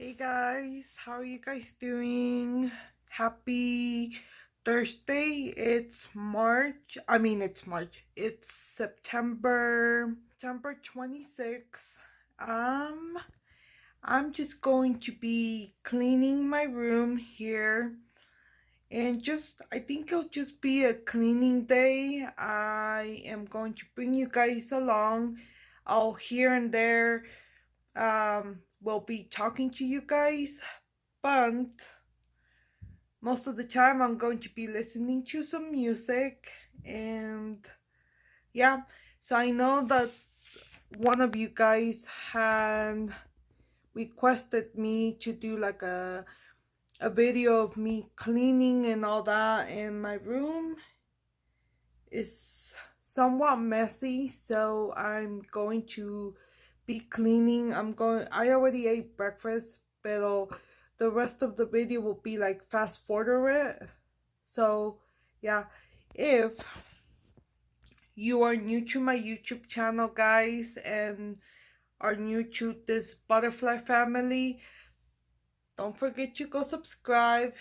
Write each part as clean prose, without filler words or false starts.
Hey guys, how are you guys doing? Happy Thursday. It's September 26th. I'm just going to be cleaning my room here, and I think it'll just be a cleaning day. I am going to bring you guys along. I'll here and there will be talking to you guys, but most of the time I'm going to be listening to some music. And yeah, so I know that one of you guys had requested me to do like a video of me cleaning and all that, and my room is somewhat messy, so I'm going to be cleaning. I already ate breakfast, but the rest of the video will be like fast forward it. So yeah, if you are new to my YouTube channel, guys, and are new to this butterfly family, don't forget to go subscribe.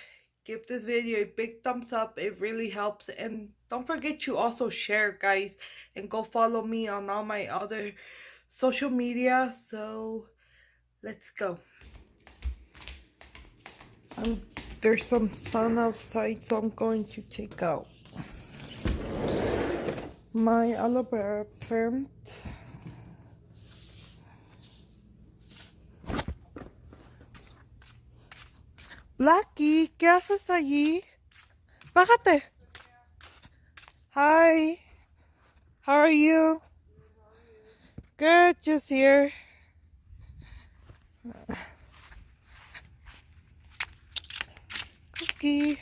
Give this video a big thumbs up. It really helps. And don't forget to also share, guys, and go follow me on all my other social media. So let's go. There's some sun outside, so I'm going to take out my aloe vera plant. Blackie, ¿qué haces allí? Bájate. Hi. How are you? Good, just here. Cookie.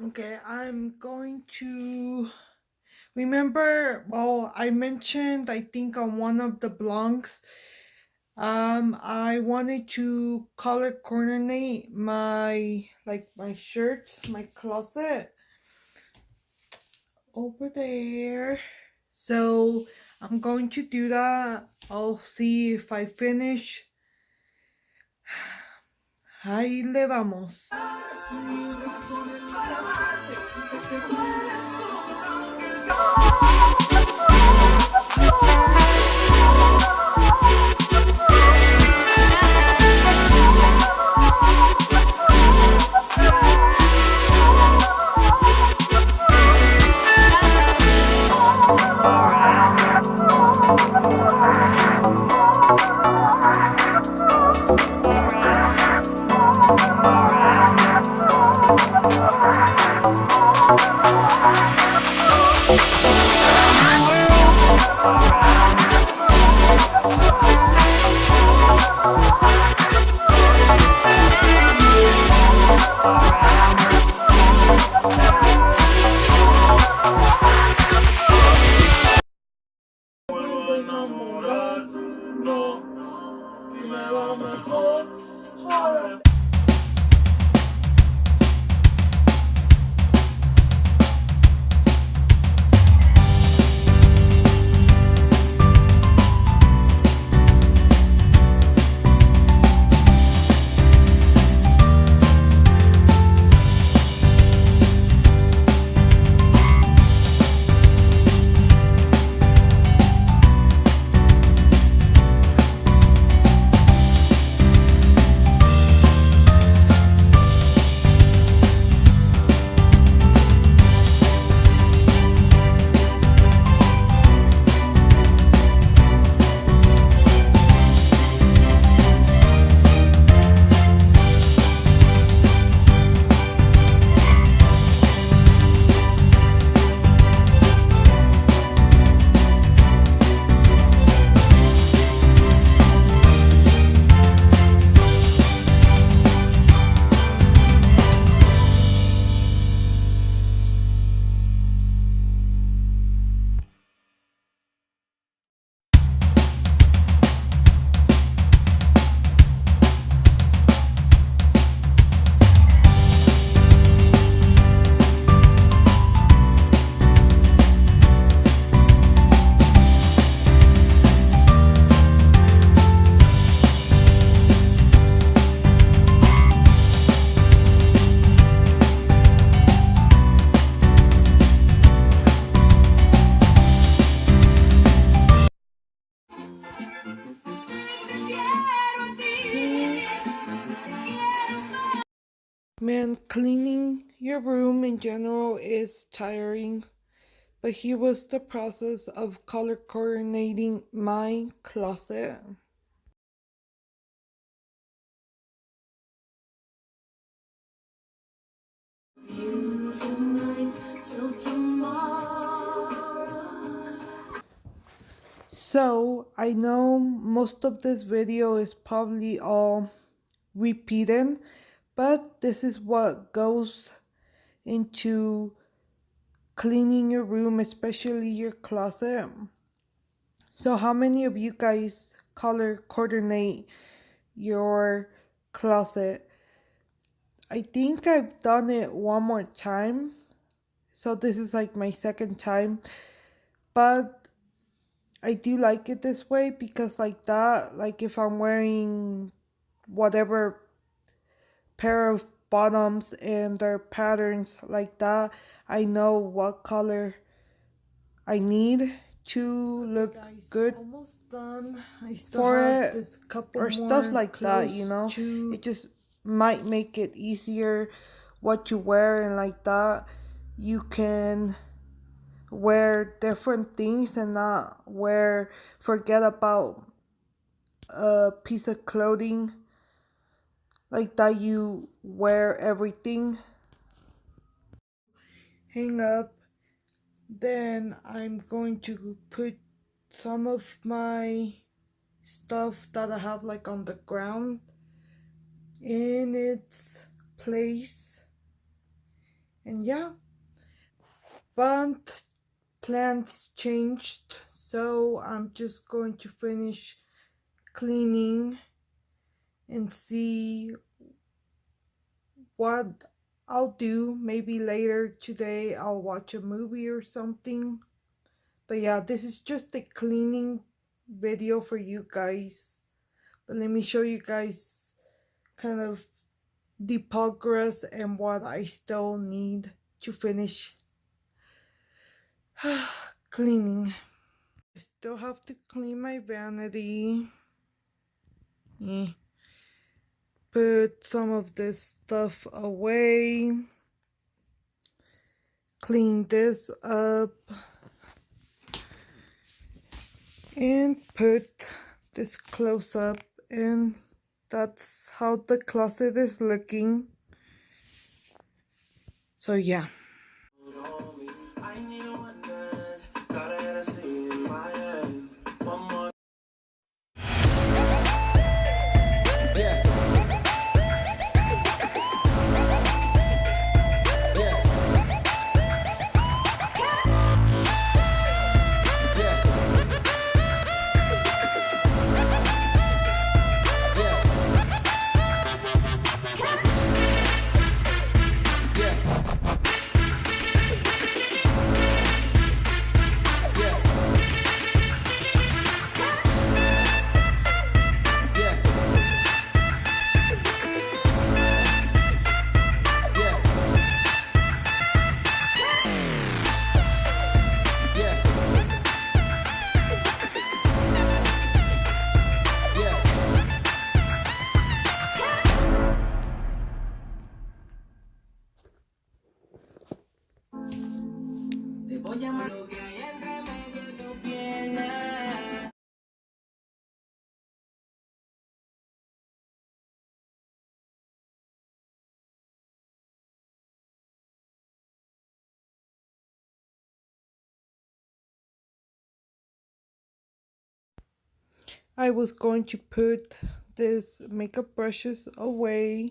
Okay, I'm going to remember, well, I mentioned, I think on one of the blogs, I wanted to color coordinate my shirts, my closet over there. So I'm going to do that. I'll see if I finish. Ahí le vamos. a room in general is tiring, but here was the process of color coordinating my closet. So I know most of this video is probably all repeated, but this is what goes into cleaning your room, especially your closet. So how many of you guys color coordinate your closet? I think I've done it one more time, so this is like my second time, but I do like it this way because like that, like if I'm wearing whatever pair of bottoms and their patterns like that, I know what color I need to look good. Almost done. I still for have it this couple or stuff like that, you know. It just might make it easier what you wear, and like that you can wear different things and not forget about a piece of clothing like that. You wear everything. Hang up. Then I'm going to put some of my stuff that I have like on the ground in its place. And yeah, but plans changed, so I'm just going to finish cleaning and see what I'll do. Maybe later today I'll watch a movie or something. But yeah, this is just a cleaning video for you guys. But let me show you guys kind of the progress and what I still need to finish cleaning. I still have to clean my vanity. Put some of this stuff away. Clean this up. And put this close up, and that's how the closet is looking. So yeah. I was going to put this makeup brushes away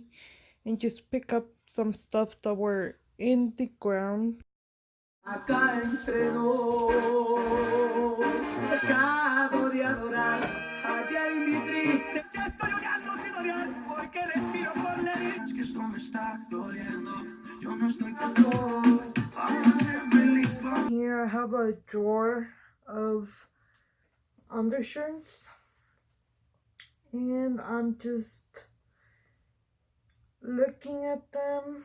and just pick up some stuff that were in the ground. Acá entre nos, pecado de adorar, allá en mi triste, ya estoy llorando sin odiar, porque respiro por la vida. Es que esto me está doliendo, yo no estoy todo, vamos a ser feliz. Here I have a drawer of undershirts, and I'm just looking at them.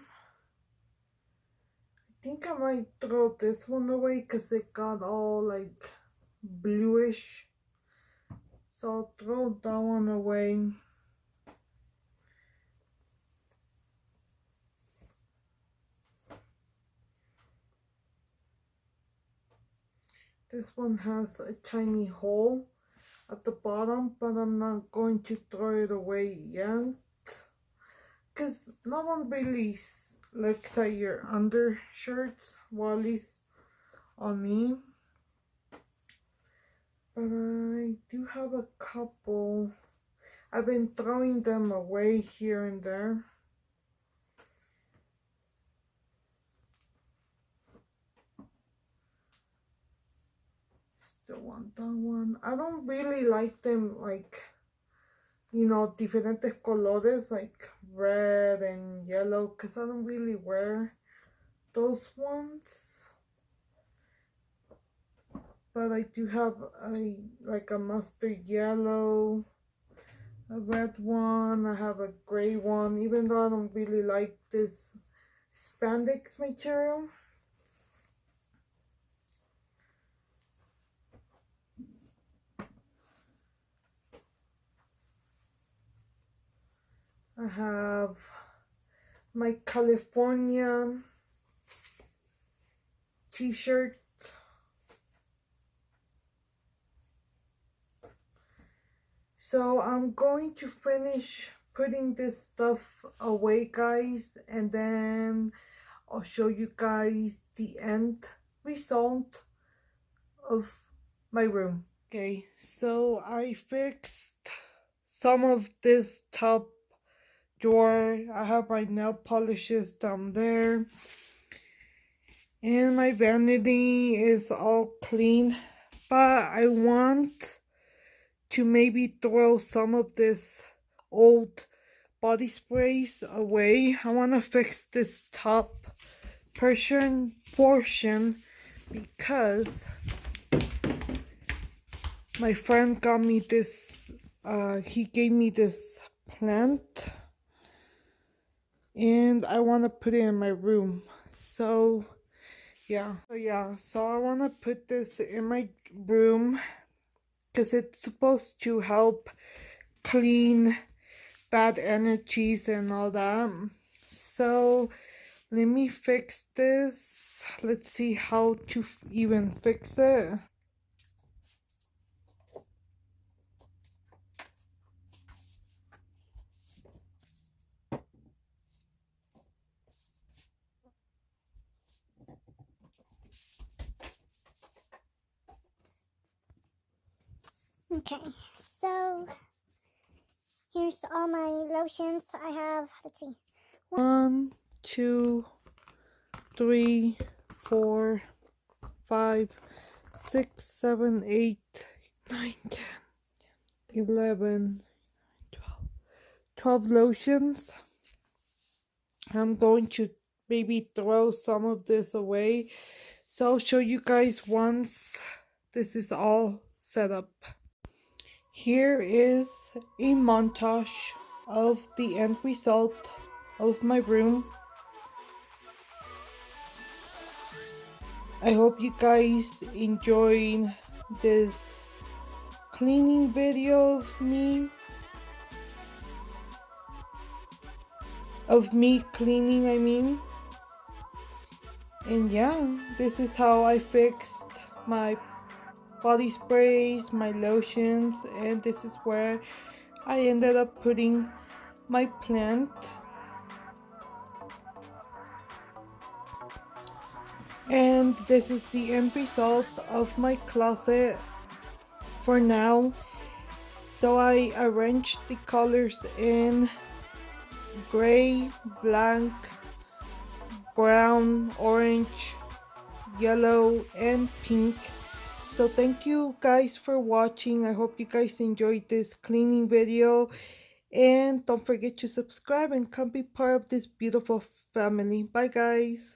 I think I might throw this one away because it got all like bluish, so I'll throw that one away. This one has a tiny hole at the bottom, but I'm not going to throw it away yet, because no one really looks at your undershirts, well, at least on me. But I do have a couple. I've been throwing them away here and there. Still want that one. I don't really like them, like, you know, diferentes colores, like red and yellow, because I don't really wear those ones. But I do have like a mustard yellow, a red one, I have a gray one, even though I don't really like this spandex material. I have my California t-shirt. So I'm going to finish putting this stuff away, guys, and then I'll show you guys the end result of my room. Okay, so I fixed some of this top drawer. I have my nail polishes down there, and my vanity is all clean, but I want to maybe throw some of this old body sprays away. I want to fix this top portion because my friend got me this, he gave me this plant, and I want to put it in my room. So so I want to put this in my room because it's supposed to help clean bad energies and all that. So let me fix this. Let's see how to even fix it. Okay, so here's all my lotions. I have, let's see. 1, 2, 3, 4, 5, 6, 7, 8, 9, 10, 11, 12 lotions. I'm going to maybe throw some of this away. So I'll show you guys once this is all set up. Here is a montage of the end result of my room. I hope you guys enjoyed this cleaning video of me cleaning, I mean. And yeah, this is how I fixed my body sprays, my lotions, and this is where I ended up putting my plant. And this is the end result of my closet for now. So I arranged the colors in gray, black, brown, orange, yellow, and pink. So thank you guys for watching. I hope you guys enjoyed this cleaning video, and don't forget to subscribe and come be part of this beautiful family. Bye guys.